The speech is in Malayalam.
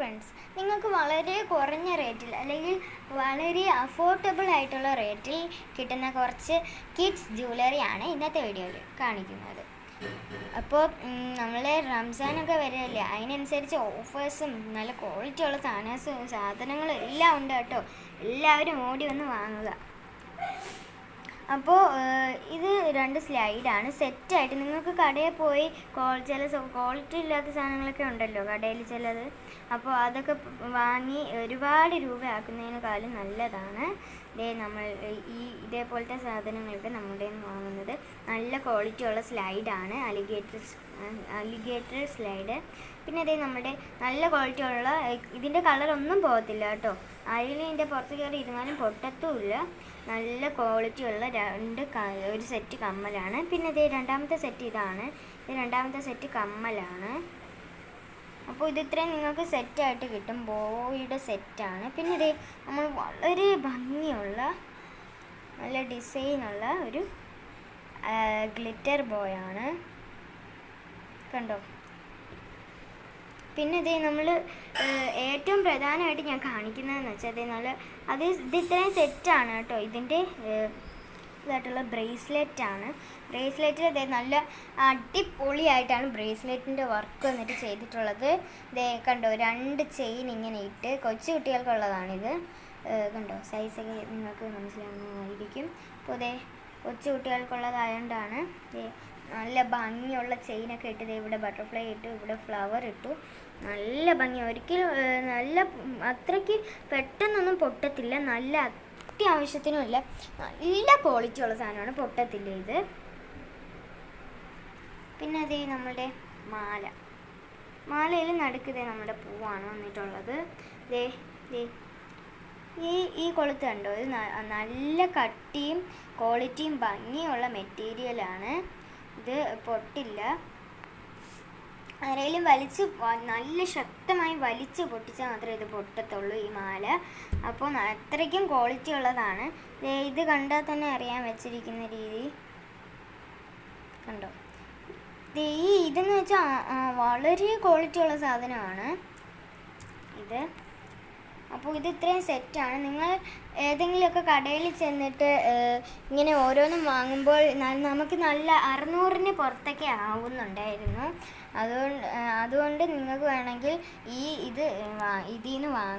ഫ്രണ്ട്സ്, നിങ്ങൾക്ക് വളരെ കുറഞ്ഞ റേറ്റിൽ അല്ലെങ്കിൽ വളരെ അഫോർഡബിൾ ആയിട്ടുള്ള റേറ്റിൽ കിട്ടുന്ന കുറച്ച് കിഡ്സ് ജ്വല്ലറിയാണ് ഇന്നത്തെ വീഡിയോയിൽ കാണിക്കുന്നത്. അപ്പോൾ നമ്മൾ റംസാനൊക്കെ വരികയല്ലേ, അതിനനുസരിച്ച് ഓഫേഴ്സും നല്ല ക്വാളിറ്റി ഉള്ള സാധനങ്ങളും എല്ലാം ഉണ്ട് കേട്ടോ. എല്ലാവരും ഓടി വന്ന് വാങ്ങുക. അപ്പോൾ ഇത് 2 സ്ലൈഡാണ് സെറ്റായിട്ട്. നിങ്ങൾക്ക് കടയിൽ പോയി ചില ക്വാളിറ്റി ഇല്ലാത്ത സാധനങ്ങളൊക്കെ ഉണ്ടല്ലോ കടയിൽ ചിലത്, അപ്പോൾ അതൊക്കെ വാങ്ങി ഒരുപാട് രൂപ ആക്കുന്നതിനേക്കാളും നല്ലതാണ് നമ്മൾ ഇതേപോലത്തെ സാധനങ്ങളൊക്കെ നമ്മുടെ നിന്ന് വാങ്ങുന്നത്. നല്ല ക്വാളിറ്റി ഉള്ള സ്ലൈഡാണ്, അലിഗേറ്റർ സ്ലൈഡ്. പിന്നെ അതേ നമ്മുടെ നല്ല ക്വാളിറ്റി ഉള്ള, ഇതിൻ്റെ കളറൊന്നും പോകത്തില്ല കേട്ടോ. അതിൽ ഇതിൻ്റെ പുറത്ത് കയറി ഇരുന്നാലും പൊട്ടത്തുമില്ല. നല്ല ക്വാളിറ്റി ഉള്ള ഒരു സെറ്റ് കമ്മലാണ്. പിന്നെ ഇതേ രണ്ടാമത്തെ സെറ്റ് ഇതാണ്. ഇത് രണ്ടാമത്തെ സെറ്റ് കമ്മലാണ്. അപ്പോൾ ഇതിത്രയും നിങ്ങൾക്ക് സെറ്റായിട്ട് കിട്ടും. ബോയുടെ സെറ്റാണ്. പിന്നെ ഇതേ നമ്മൾ വളരെ ഭംഗിയുള്ള നല്ല ഡിസൈനുള്ള ഒരു ഗ്ലിറ്റർ ബോയാണ്, കണ്ടോ. പിന്നെ ഇതേ നമ്മൾ ഏറ്റവും പ്രധാനമായിട്ട് ഞാൻ കാണിക്കുന്നതെന്ന് വെച്ചാൽ ഇത് ഇത്രയും സെറ്റാണ് കേട്ടോ. ഇതിൻ്റെ ഇതായിട്ടുള്ള ബ്രേസ്ലെറ്റാണ്. ബ്രേസ്ലെറ്റിൽ ഇതേ നല്ല അടിപൊളിയായിട്ടാണ് ബ്രേസ്ലെറ്റിൻ്റെ വർക്ക് വന്നിട്ട് ചെയ്തിട്ടുള്ളത്. ഇതേ കണ്ടോ, 2 ചെയിൻ ഇങ്ങനെ ഇട്ട്, കൊച്ചു കുട്ടികൾക്കുള്ളതാണിത്. കണ്ടോ, സൈസൊക്കെ നിങ്ങൾക്ക് മനസ്സിലാവുന്നതായിരിക്കും. അപ്പോൾ ഇതേ കൊച്ചു കുട്ടികൾക്കുള്ളതായതുകൊണ്ടാണ് നല്ല ഭംഗിയുള്ള ചെയിനൊക്കെ ഇട്ട്, ഇവിടെ ബട്ടർഫ്ലൈ ഇട്ടു, ഇവിടെ ഫ്ലവർ ഇട്ടു. നല്ല ഭംഗി, ഒരിക്കലും നല്ല അത്രയ്ക്ക് പെട്ടെന്നൊന്നും പൊട്ടത്തില്ല. നല്ല അത്യാവശ്യത്തിനുമില്ല, നല്ല ക്വാളിറ്റി ഉള്ള സാധനമാണ്, പൊട്ടത്തില്ല ഇത്. പിന്നെ അതേ നമ്മളുടെ മാലയിൽ നടുക്കതേ നമ്മുടെ പൂവാണ് വന്നിട്ടുള്ളത്. ഈ കൊളുത്ത് കണ്ടോ, ഇത് നല്ല കട്ടിയും ക്വാളിറ്റിയും ഭംഗിയുള്ള മെറ്റീരിയലാണ്. ഇത് പൊട്ടില്ല. ആരെങ്കിലും നല്ല ശക്തമായി വലിച്ച് പൊട്ടിച്ചാൽ മാത്രമേ ഇത് പൊട്ടത്തുള്ളൂ ഈ മാല. അപ്പോൾ അത്രയ്ക്കും ക്വാളിറ്റി ഉള്ളതാണ്. ഇത് കണ്ടാൽ തന്നെ അറിയാൻ വെച്ചിരിക്കുന്ന രീതി കണ്ടോ. ഇതെന്ന് വെച്ചാൽ വളരെ ക്വാളിറ്റി ഉള്ള സാധനമാണ് ഇത്. അപ്പോൾ ഇത് ഇത്രയും സെറ്റാണ്. നിങ്ങൾ ഏതെങ്കിലുമൊക്കെ കടയിൽ ചെന്നിട്ട് ഇങ്ങനെ ഓരോന്നും വാങ്ങുമ്പോൾ നമുക്ക് നല്ല 600-ന് പുറത്തൊക്കെ ആവുന്നുണ്ടായിരുന്നു. അതുകൊണ്ട് നിങ്ങൾക്ക് വേണമെങ്കിൽ ഇതിൽ നിന്ന് വാങ്ങാം.